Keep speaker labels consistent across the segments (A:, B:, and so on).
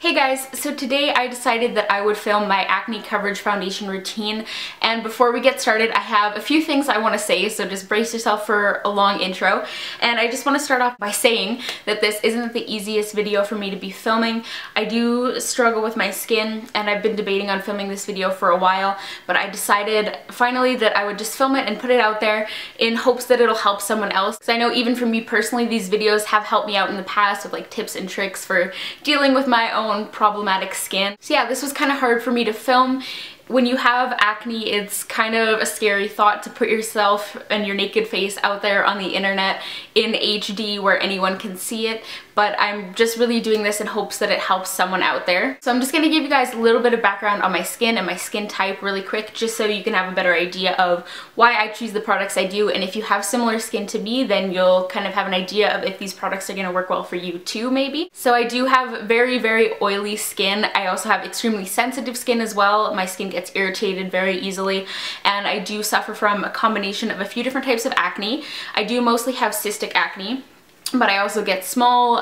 A: Hey guys, so today I decided that I would film my acne coverage foundation routine, and before we get started I have a few things I want to say, so just brace yourself for a long intro. And I just want to start off by saying that this isn't the easiest video for me to be filming. I do struggle with my skin and I've been debating on filming this video for a while, but I decided finally that I would just film it and put it out there in hopes that it'll help someone else. Because I know even for me personally, these videos have helped me out in the past with like tips and tricks for dealing with my own problematic skin. So yeah, this was kind of hard for me to film. When you have acne, it's kind of a scary thought to put yourself and your naked face out there on the internet in HD where anyone can see it, but I'm just really doing this in hopes that it helps someone out there. So I'm just going to give you guys a little bit of background on my skin and my skin type really quick, just so you can have a better idea of why I choose the products I do, and if you have similar skin to me, then you'll kind of have an idea of if these products are going to work well for you too, maybe. So I do have very, very oily skin. I also have extremely sensitive skin as well. My skin gets irritated very easily, and I do suffer from a combination of a few different types of acne. I do mostly have cystic acne, but I also get small,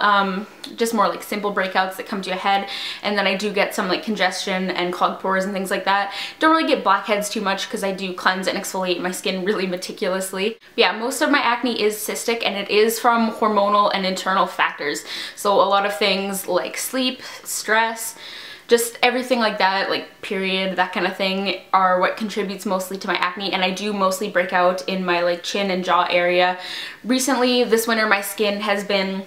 A: just more like simple breakouts that come to your head, and then I do get some like congestion and clogged pores and things like that. Don't really get blackheads too much because I do cleanse and exfoliate my skin really meticulously. But yeah, most of my acne is cystic, and it is from hormonal and internal factors. So a lot of things like sleep, stress, just everything like that, like period, that kind of thing, are what contributes mostly to my acne. And I do mostly break out in my like chin and jaw area. Recently, this winter, my skin has been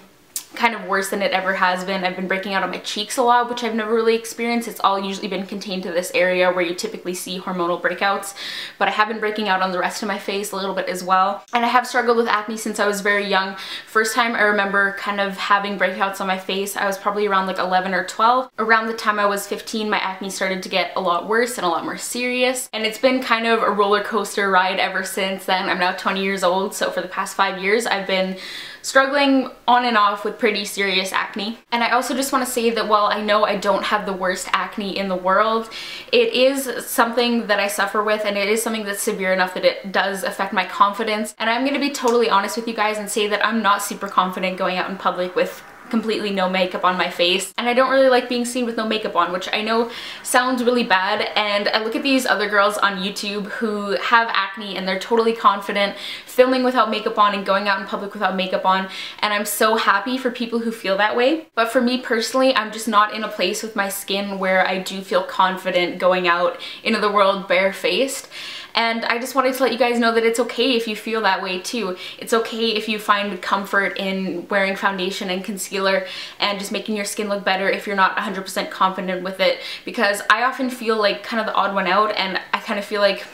A: kind of worse than it ever has been. I've been breaking out on my cheeks a lot, which I've never really experienced. It's all usually been contained to this area where you typically see hormonal breakouts, but I have been breaking out on the rest of my face a little bit as well. And I have struggled with acne since I was very young. First time I remember kind of having breakouts on my face, I was probably around like 11 or 12. Around the time I was 15, my acne started to get a lot worse and a lot more serious, and it's been kind of a roller coaster ride ever since then. I'm now 20 years old, so for the past 5 years I've been struggling on and off with pretty serious acne. And I also just want to say that while I know I don't have the worst acne in the world, it is something that I suffer with, and it is something that's severe enough that it does affect my confidence. And I'm going to be totally honest with you guys and say that I'm not super confident going out in public with completely no makeup on my face, and I don't really like being seen with no makeup on, which I know sounds really bad. And I look at these other girls on YouTube who have acne and they're totally confident filming without makeup on and going out in public without makeup on, and I'm so happy for people who feel that way. But for me personally, I'm just not in a place with my skin where I do feel confident going out into the world barefaced. And I just wanted to let you guys know that it's okay if you feel that way too. It's okay if you find comfort in wearing foundation and concealer and just making your skin look better if you're not 100% confident with it, because I often feel like kind of the odd one out, and I kind of feel like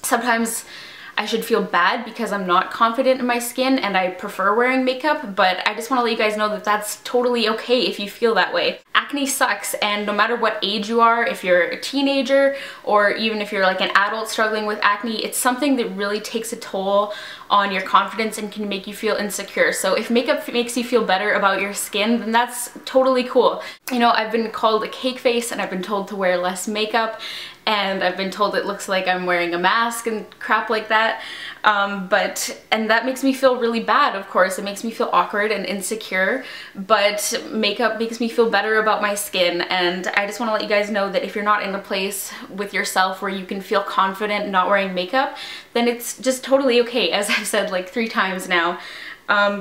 A: sometimes I should feel bad because I'm not confident in my skin and I prefer wearing makeup, but I just want to let you guys know that that's totally okay if you feel that way. Acne sucks, and no matter what age you are, if you're a teenager or even if you're like an adult struggling with acne, it's something that really takes a toll on your confidence and can make you feel insecure. So if makeup makes you feel better about your skin, then that's totally cool. You know, I've been called a cake face and I've been told to wear less makeup, and I've been told it looks like I'm wearing a mask and crap like that. And that makes me feel really bad, of course. It makes me feel awkward and insecure, but makeup makes me feel better about my skin. And I just want to let you guys know that if you're not in a place with yourself where you can feel confident not wearing makeup, then it's just totally okay, as I've said like 3 times now.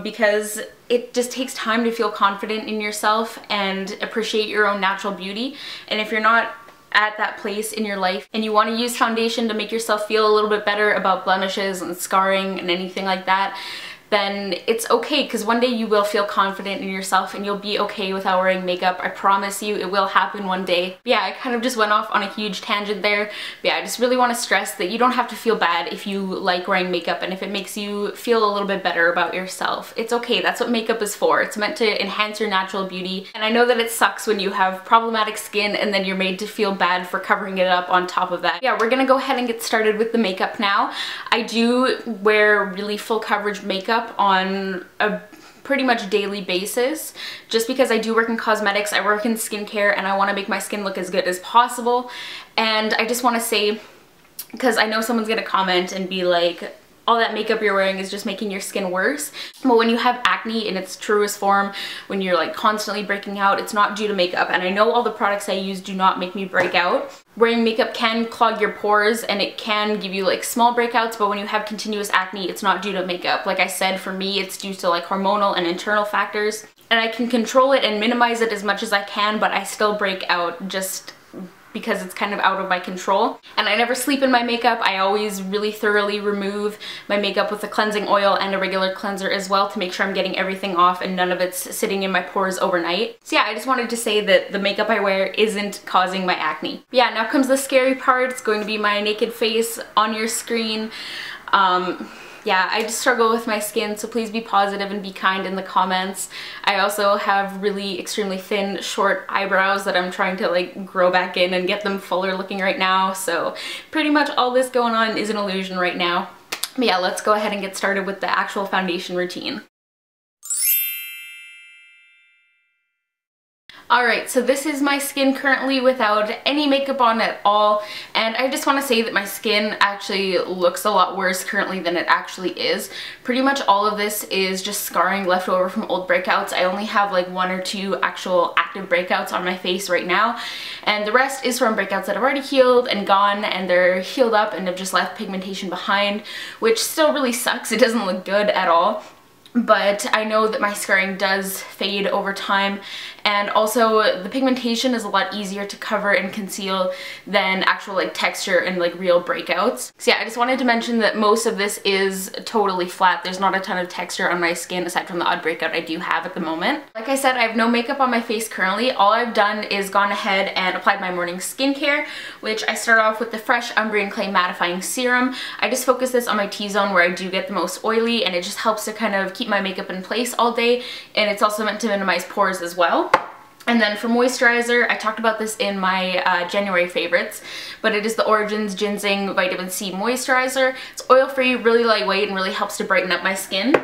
A: Because it just takes time to feel confident in yourself and appreciate your own natural beauty. And if you're not at that place in your life and you want to use foundation to make yourself feel a little bit better about blemishes and scarring and anything like that, then it's okay, because one day you will feel confident in yourself and you'll be okay without wearing makeup. I promise you it will happen one day. But yeah, I kind of just went off on a huge tangent there. But yeah, I just really want to stress that you don't have to feel bad if you like wearing makeup, and if it makes you feel a little bit better about yourself, it's okay. That's what makeup is for. It's meant to enhance your natural beauty. And I know that it sucks when you have problematic skin and then you're made to feel bad for covering it up on top of that. Yeah, we're gonna go ahead and get started with the makeup now. I do wear really full coverage makeup on a pretty much daily basis, just because I do work in cosmetics, I work in skincare, and I want to make my skin look as good as possible. And I just want to say, because I know someone's gonna comment and be like, all that makeup you're wearing is just making your skin worse. But when you have acne in its truest form, when you're like constantly breaking out, it's not due to makeup. And I know all the products I use do not make me break out. Wearing makeup can clog your pores and it can give you like small breakouts, but when you have continuous acne, it's not due to makeup. Like I said, for me, it's due to like hormonal and internal factors. And I can control it and minimize it as much as I can, but I still break out just because it's kind of out of my control. And I never sleep in my makeup. I always really thoroughly remove my makeup with a cleansing oil and a regular cleanser as well to make sure I'm getting everything off and none of it's sitting in my pores overnight. So yeah, I just wanted to say that the makeup I wear isn't causing my acne. But yeah, now comes the scary part. It's going to be my naked face on your screen. Yeah, I just struggle with my skin, so please be positive and be kind in the comments. I also have really extremely thin, short eyebrows that I'm trying to like grow back in and get them fuller looking right now, so pretty much all this going on is an illusion right now. But yeah, let's go ahead and get started with the actual foundation routine. Alright, so this is my skin currently without any makeup on at all, and I just want to say that my skin actually looks a lot worse currently than it actually is. Pretty much all of this is just scarring left over from old breakouts. I only have like 1 or 2 actual active breakouts on my face right now, and the rest is from breakouts that have already healed and gone, and they're healed up and have just left pigmentation behind, which still really sucks. It doesn't look good at all. But I know that my scarring does fade over time, and also the pigmentation is a lot easier to cover and conceal than actual like texture and like real breakouts. So yeah, I just wanted to mention that most of this is totally flat. There's not a ton of texture on my skin aside from the odd breakout I do have at the moment. Like I said, I have no makeup on my face currently. All I've done is gone ahead and applied my morning skincare, which I start off with the Fresh Umbrian Clay Mattifying Serum. I just focus this on my T-zone where I do get the most oily, and it just helps to kind of keep my makeup in place all day, and it's also meant to minimize pores as well. And then for moisturizer, I talked about this in my January favorites, but it is the Origins Ginseng Vitamin C Moisturizer. It's oil-free, really lightweight, and really helps to brighten up my skin.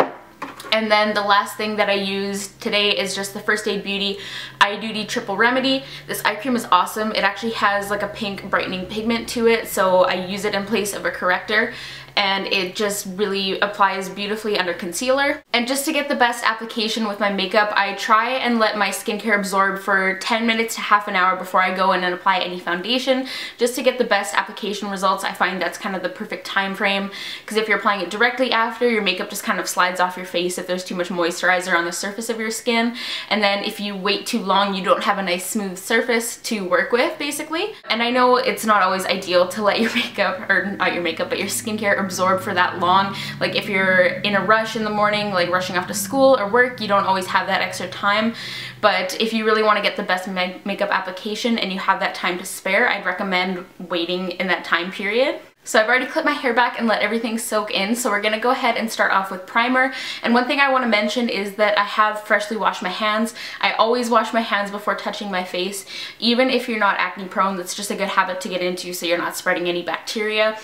A: And then the last thing that I used today is just the First Aid Beauty Eye Duty Triple Remedy. This eye cream is awesome. It actually has like a pink brightening pigment to it, so I use it in place of a corrector, and it just really applies beautifully under concealer. And just to get the best application with my makeup, I try and let my skincare absorb for 10 minutes to half an hour before I go in and apply any foundation, just to get the best application results. I find that's kind of the perfect time frame, because if you're applying it directly after, your makeup just kind of slides off your face if there's too much moisturizer on the surface of your skin, and then if you wait too long, you don't have a nice smooth surface to work with, basically. And I know it's not always ideal to let your makeup, or not your makeup, but your skincare absorb for that long. Like if you're in a rush in the morning, like rushing off to school or work, you don't always have that extra time. But if you really want to get the best makeup application and you have that time to spare, I'd recommend waiting in that time period. So I've already clipped my hair back and let everything soak in, so we're going to go ahead and start off with primer. And one thing I want to mention is that I have freshly washed my hands. I always wash my hands before touching my face. Even if you're not acne prone, that's just a good habit to get into so you're not spreading any bacteria.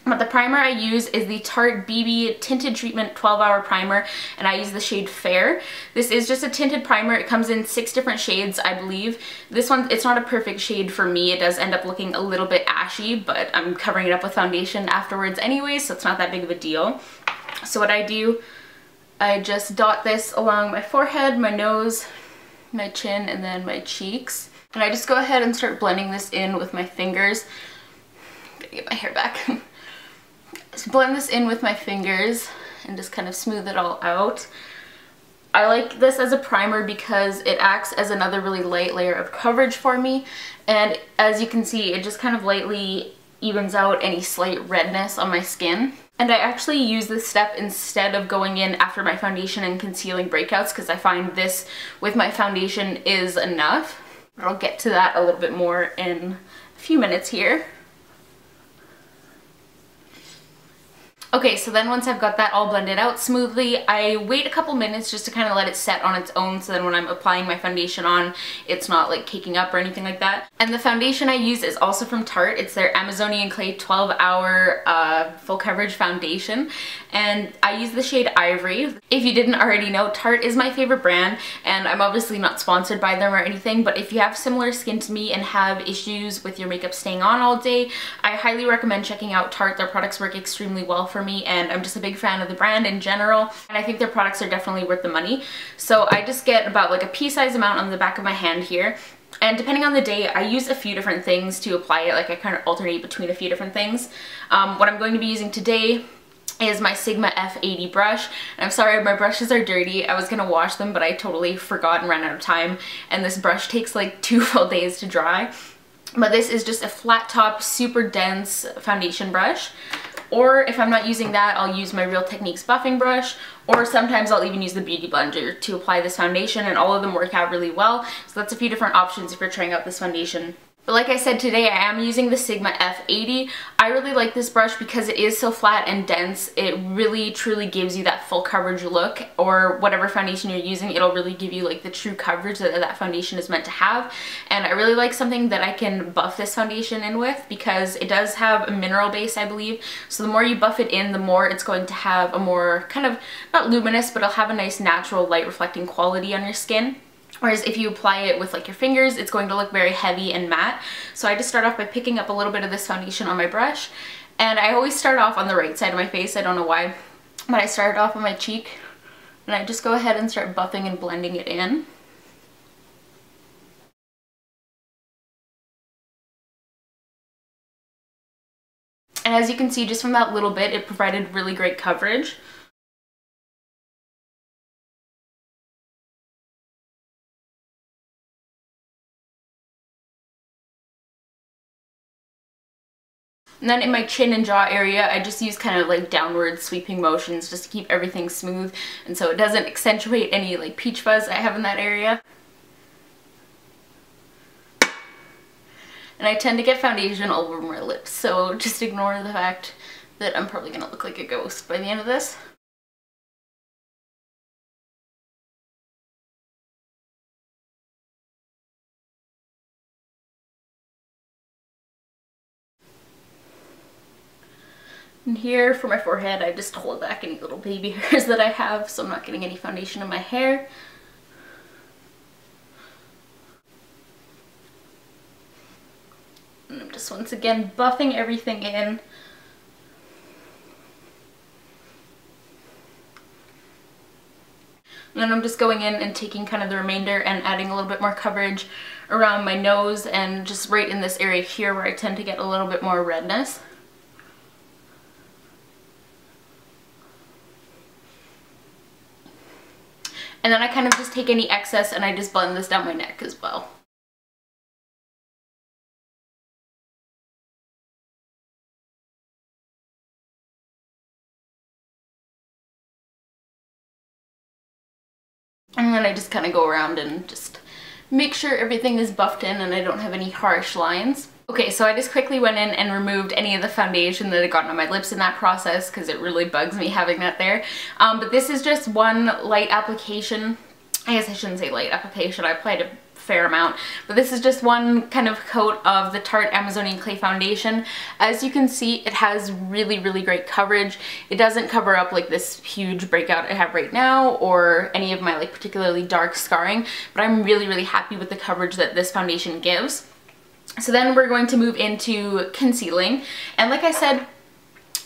A: But the primer I use is the Tarte BB Tinted Treatment 12-Hour Primer, and I use the shade Fair. This is just a tinted primer. It comes in 6 different shades, I believe. This one, it's not a perfect shade for me. It does end up looking a little bit ashy, but I'm covering it up with foundation afterwards anyway, so it's not that big of a deal. So what I do, I just dot this along my forehead, my nose, my chin, and then my cheeks. And I just go ahead and start blending this in with my fingers. Gotta get my hair back. Just blend this in with my fingers and just kind of smooth it all out. I like this as a primer because it acts as another really light layer of coverage for me, and as you can see, it just kind of lightly evens out any slight redness on my skin. And I actually use this step instead of going in after my foundation and concealing breakouts, because I find this with my foundation is enough. But I'll get to that a little bit more in a few minutes here. Okay, so then once I've got that all blended out smoothly, I wait a couple minutes just to kind of let it set on its own, so then when I'm applying my foundation on, it's not like caking up or anything like that. And the foundation I use is also from Tarte. It's their Amazonian Clay 12-Hour Full Coverage Foundation, and I use the shade Ivory. If you didn't already know, Tarte is my favorite brand, and I'm obviously not sponsored by them or anything, but if you have similar skin to me and have issues with your makeup staying on all day, I highly recommend checking out Tarte. Their products work extremely well for me, and I'm just a big fan of the brand in general, and I think their products are definitely worth the money. So I just get about like a pea-sized amount on the back of my hand here, and depending on the day, I use a few different things to apply it. Like I kind of alternate between a few different things. What I'm going to be using today is my Sigma F80 brush. And I'm sorry, my brushes are dirty. I was gonna wash them, but I totally forgot and ran out of time. And this brush takes like 2 full days to dry. But this is just a flat top, super dense foundation brush. Or if I'm not using that, I'll use my Real Techniques buffing brush, or sometimes I'll even use the Beauty Blender to apply this foundation, and all of them work out really well. So that's a few different options if you're trying out this foundation. But like I said, today I am using the Sigma F80. I really like this brush because it is so flat and dense. It really truly gives you that full coverage look, or whatever foundation you're using, it'll really give you like the true coverage that that foundation is meant to have. And I really like something that I can buff this foundation in with, because it does have a mineral base, I believe. So the more you buff it in, the more it's going to have a more kind of, not luminous, but it'll have a nice natural light reflecting quality on your skin. Whereas if you apply it with like your fingers, it's going to look very heavy and matte. So I just start off by picking up a little bit of this foundation on my brush. And I always start off on the right side of my face, I don't know why. But I started off on my cheek, and I just go ahead and start buffing and blending it in. And as you can see, just from that little bit, it provided really great coverage. And then in my chin and jaw area, I just use kind of like downward sweeping motions just to keep everything smooth, and so it doesn't accentuate any like peach fuzz I have in that area. And I tend to get foundation all over my lips, so just ignore the fact that I'm probably gonna look like a ghost by the end of this. And here for my forehead, I just hold back any little baby hairs that I have, so I'm not getting any foundation in my hair. And I'm just once again buffing everything in. And then I'm just going in and taking kind of the remainder and adding a little bit more coverage around my nose and just right in this area here where I tend to get a little bit more redness. And then I kind of just take any excess and I just blend this down my neck as well. And then I just kind of go around and just make sure everything is buffed in and I don't have any harsh lines. Okay, so I just quickly went in and removed any of the foundation that had gotten on my lips in that process, because it really bugs me having that there. But this is just one light application. I guess I shouldn't say light application, I applied a fair amount, but this is just one kind of coat of the Tarte Amazonian Clay Foundation. As you can see, it has really, really great coverage. It doesn't cover up like this huge breakout I have right now or any of my like particularly dark scarring, but I'm really, really happy with the coverage that this foundation gives. So then we're going to move into concealing, and like I said,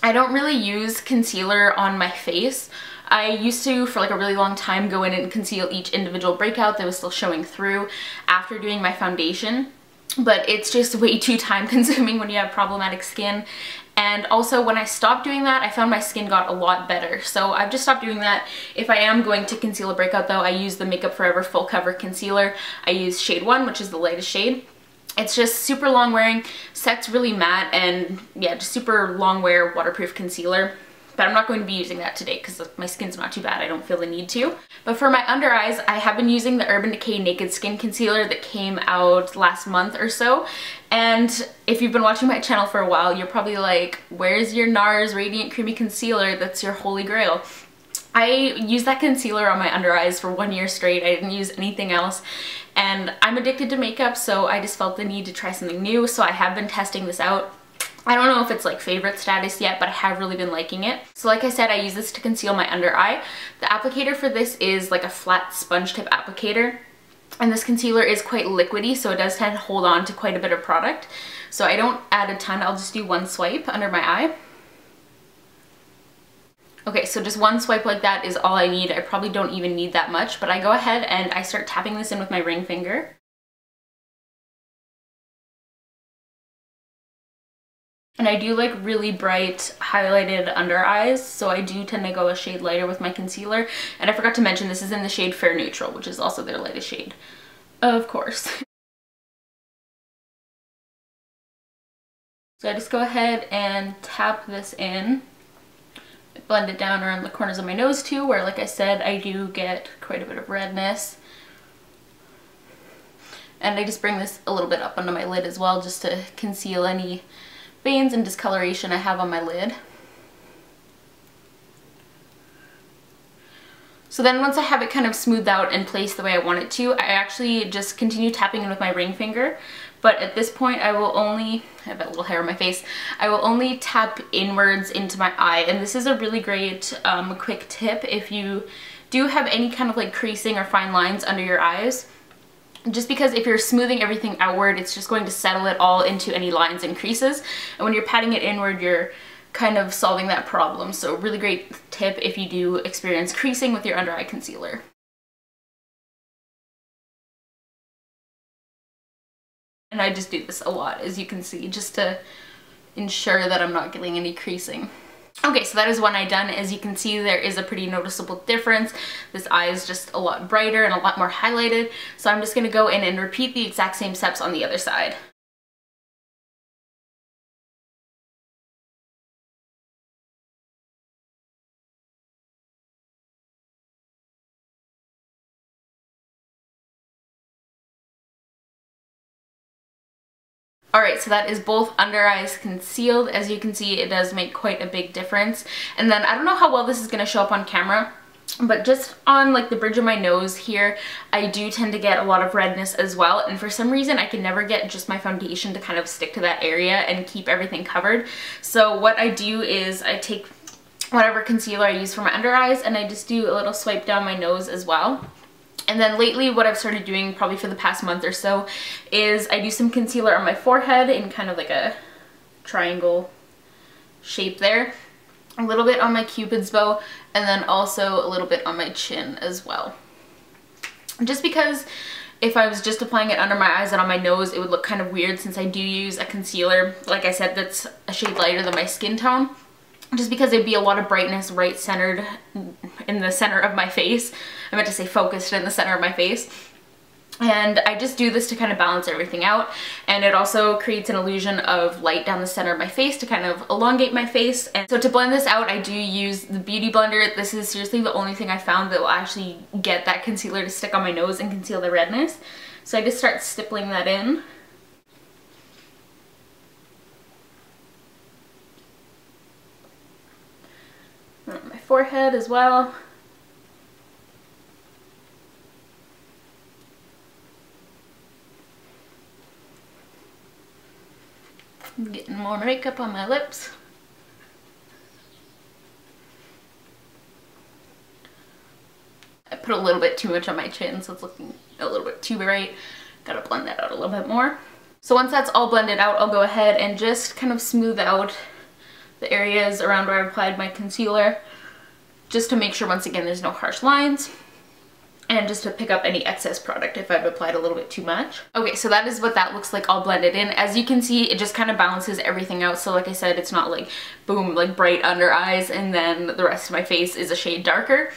A: I don't really use concealer on my face. I used to, for like a really long time, go in and conceal each individual breakout that was still showing through after doing my foundation, but it's just way too time consuming when you have problematic skin. And also when I stopped doing that, I found my skin got a lot better. So I've just stopped doing that. If I am going to conceal a breakout though, I use the Makeup Forever Full Cover Concealer. I use shade 1, which is the lightest shade. It's just super long wearing, sets really matte, and yeah, just super long wear waterproof concealer. But I'm not going to be using that today because my skin's not too bad. I don't feel the need to. But for my under eyes, I have been using the Urban Decay Naked Skin Concealer that came out last month or so. And if you've been watching my channel for a while, you're probably like, where's your NARS Radiant Creamy Concealer? That's your holy grail. I used that concealer on my under eyes for 1 year straight. I didn't use anything else. And I'm addicted to makeup, so I just felt the need to try something new. So I have been testing this out. I don't know if it's like favorite status yet, but I have really been liking it. So like I said, I use this to conceal my under eye. The applicator for this is like a flat sponge tip applicator. And this concealer is quite liquidy, so it does tend to hold on to quite a bit of product. So I don't add a ton, I'll just do one swipe under my eye. Okay, so just one swipe like that is all I need. I probably don't even need that much, but I go ahead and I start tapping this in with my ring finger. And I do like really bright highlighted under eyes, so I do tend to go a shade lighter with my concealer. And I forgot to mention this is in the shade Fair Neutral, which is also their lightest shade, of course. So I just go ahead and tap this in, blend it down around the corners of my nose too, where like I said, I do get quite a bit of redness. And I just bring this a little bit up under my lid as well, just to conceal any veins and discoloration I have on my lid. So then once I have it kind of smoothed out and placed the way I want it to, I actually just continue tapping in with my ring finger. But at this point I will only, I have a little hair on my face, I will only tap inwards into my eye. And this is a really great quick tip if you do have any kind of like creasing or fine lines under your eyes. Just because if you're smoothing everything outward, it's just going to settle it all into any lines and creases. And when you're patting it inward, you're kind of solving that problem. So really great tip if you do experience creasing with your under eye concealer. And I just do this a lot, as you can see, just to ensure that I'm not getting any creasing. Okay, so that is one eye done. As you can see, there is a pretty noticeable difference. This eye is just a lot brighter and a lot more highlighted. So I'm just gonna go in and repeat the exact same steps on the other side. Alright, so that is both under eyes concealed. As you can see, it does make quite a big difference. And then I don't know how well this is going to show up on camera, but just on like the bridge of my nose here, I do tend to get a lot of redness as well. And for some reason, I can never get just my foundation to kind of stick to that area and keep everything covered. So what I do is I take whatever concealer I use for my under eyes and I just do a little swipe down my nose as well. And then lately what I've started doing, probably for the past month or so, is I do some concealer on my forehead in kind of like a triangle shape there. A little bit on my cupid's bow, and then also a little bit on my chin as well. Just because if I was just applying it under my eyes and on my nose, it would look kind of weird since I do use a concealer, like I said, that's a shade lighter than my skin tone. Just because there'd be a lot of brightness right centered in the center of my face. I meant to say focused in the center of my face. And I just do this to kind of balance everything out. And it also creates an illusion of light down the center of my face to kind of elongate my face. And so to blend this out, I do use the Beauty Blender. This is seriously the only thing I found that will actually get that concealer to stick on my nose and conceal the redness. So I just start stippling that in. On my forehead as well. I'm getting more makeup on my lips. I put a little bit too much on my chin, so it's looking a little bit too bright. Gotta blend that out a little bit more. So once that's all blended out, I'll go ahead and just kind of smooth out the areas around where I applied my concealer, just to make sure, once again, there's no harsh lines, and just to pick up any excess product if I've applied a little bit too much. Okay, so that is what that looks like all blended in. As you can see, it just kind of balances everything out. So like I said, it's not like boom, like bright under eyes and then the rest of my face is a shade darker.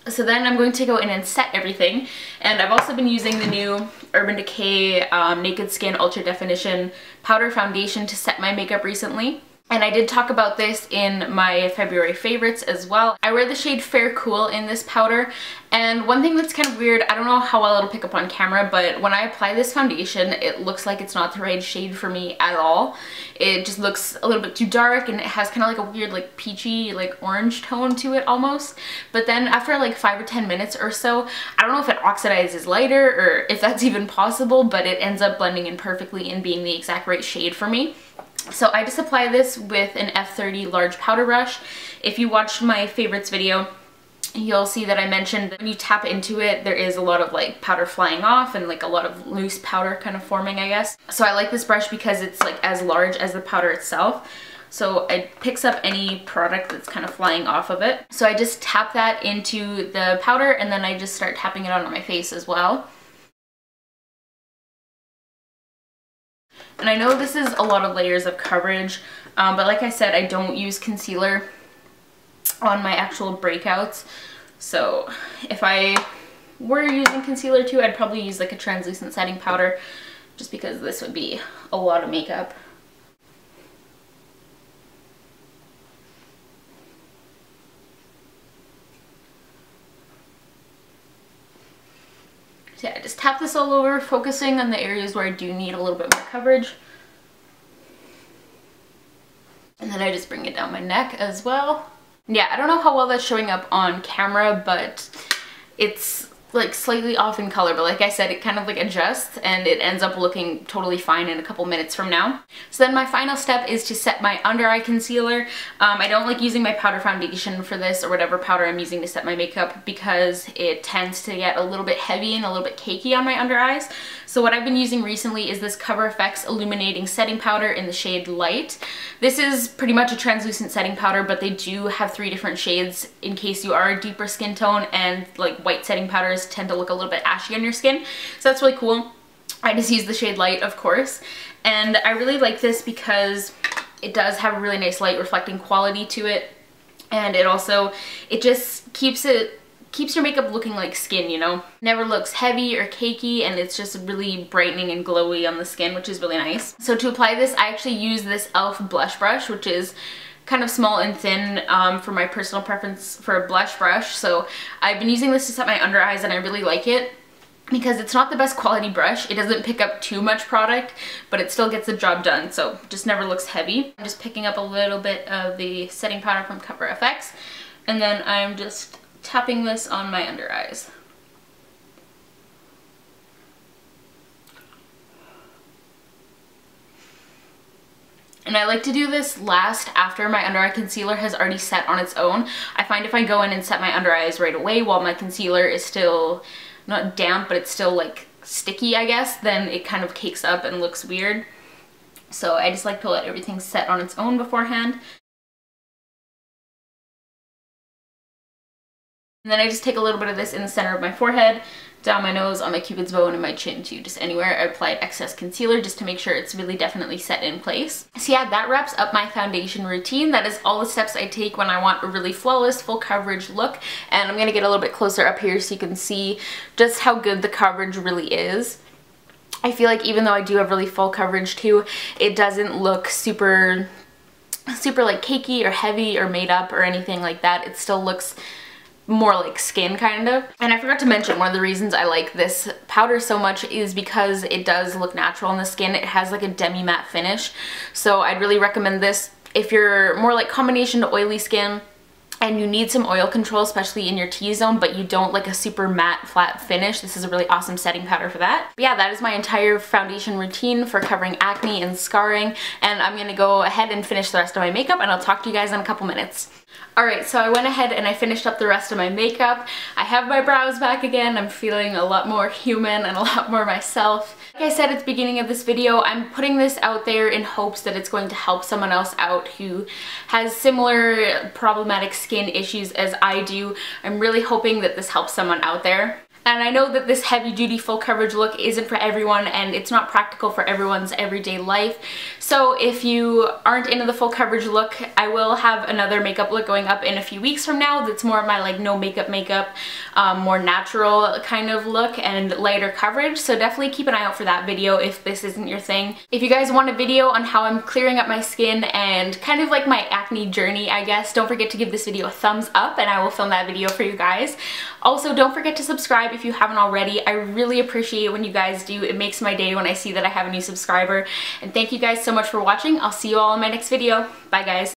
A: So then I'm going to go in and set everything. And I've also been using the new Urban Decay Naked Skin Ultra Definition Powder Foundation to set my makeup recently. And I did talk about this in my February favorites as well. I wear the shade Fair Cool in this powder, and one thing that's kind of weird, I don't know how well it'll pick up on camera, but when I apply this foundation, it looks like it's not the right shade for me at all. It just looks a little bit too dark, and it has kind of like a weird like peachy like orange tone to it almost. But then after like 5 or 10 minutes or so, I don't know if it oxidizes lighter or if that's even possible, but it ends up blending in perfectly and being the exact right shade for me. So I just apply this with an F30 large powder brush. If you watched my favorites video, you'll see that I mentioned that when you tap into it, there is a lot of like powder flying off and like a lot of loose powder kind of forming, I guess. So I like this brush because it's like as large as the powder itself. so it picks up any product that's kind of flying off of it. So I just tap that into the powder, and then I just start tapping it on my face as well. And I know this is a lot of layers of coverage, but like I said, I don't use concealer on my actual breakouts. So if I were using concealer too, I'd probably use like a translucent setting powder, just because this would be a lot of makeup. So yeah, I just tap this all over, focusing on the areas where I do need a little bit more coverage. And then I just bring it down my neck as well. Yeah, I don't know how well that's showing up on camera, but it's like slightly off in color, but like I said, it kind of like adjusts and it ends up looking totally fine in a couple minutes from now. So then my final step is to set my under eye concealer. I don't like using my powder foundation for this, or whatever powder I'm using to set my makeup, because it tends to get a little bit heavy and a little bit cakey on my under eyes. So what I've been using recently is this Cover FX Illuminating Setting Powder in the shade Light. This is pretty much a translucent setting powder, but they do have 3 different shades in case you are a deeper skin tone, and like white setting powders tend to look a little bit ashy on your skin. So that's really cool. I just use the shade Light, of course. And I really like this because it does have a really nice light reflecting quality to it. And it just keeps your makeup looking like skin, you know? Never looks heavy or cakey, and it's just really brightening and glowy on the skin, which is really nice. So to apply this, I actually use this e.l.f. blush brush, which is kind of small and thin for my personal preference for a blush brush. So I've been using this to set my under eyes, and I really like it because it's not the best quality brush. It doesn't pick up too much product, but it still gets the job done, so just never looks heavy. I'm just picking up a little bit of the setting powder from Cover FX, and then I'm just tapping this on my under eyes. And I like to do this last after my under eye concealer has already set on its own. I find if I go in and set my under eyes right away while my concealer is still not damp, but it's still like sticky, I guess, then it kind of cakes up and looks weird. So I just like to let everything set on its own beforehand. And then I just take a little bit of this in the center of my forehead, down my nose, on my cupid's bow, and in my chin too, just anywhere I applied excess concealer, just to make sure it's really definitely set in place. So yeah, that wraps up my foundation routine. That is all the steps I take when I want a really flawless, full coverage look. And I'm gonna get a little bit closer up here so you can see just how good the coverage really is. I feel like even though I do have really full coverage too, it doesn't look super like cakey or heavy or made up or anything like that. It still looks more like skin, kind of. And I forgot to mention, one of the reasons I like this powder so much is because it does look natural on the skin. It has like a demi-matte finish, so I'd really recommend this if you're more like combination to oily skin and you need some oil control, especially in your T-zone, but you don't like a super matte flat finish. This is a really awesome setting powder for that. But yeah, that is my entire foundation routine for covering acne and scarring, and I'm gonna go ahead and finish the rest of my makeup, and I'll talk to you guys in a couple minutes. Alright, so I went ahead and I finished up the rest of my makeup. I have my brows back again. I'm feeling a lot more human and a lot more myself. Like I said at the beginning of this video, I'm putting this out there in hopes that it's going to help someone else out who has similar problematic skin issues as I do. I'm really hoping that this helps someone out there. And I know that this heavy-duty full coverage look isn't for everyone, and it's not practical for everyone's everyday life. So if you aren't into the full coverage look, I will have another makeup look going up in a few weeks from now that's more of my like no makeup, more natural kind of look and lighter coverage. So definitely keep an eye out for that video if this isn't your thing. If you guys want a video on how I'm clearing up my skin and kind of like my acne journey, I guess, don't forget to give this video a thumbs up and I will film that video for you guys. Also, don't forget to subscribe if you haven't already. I really appreciate it when you guys do. It makes my day when I see that I have a new subscriber. And thank you guys so much for watching. I'll see you all in my next video. Bye guys.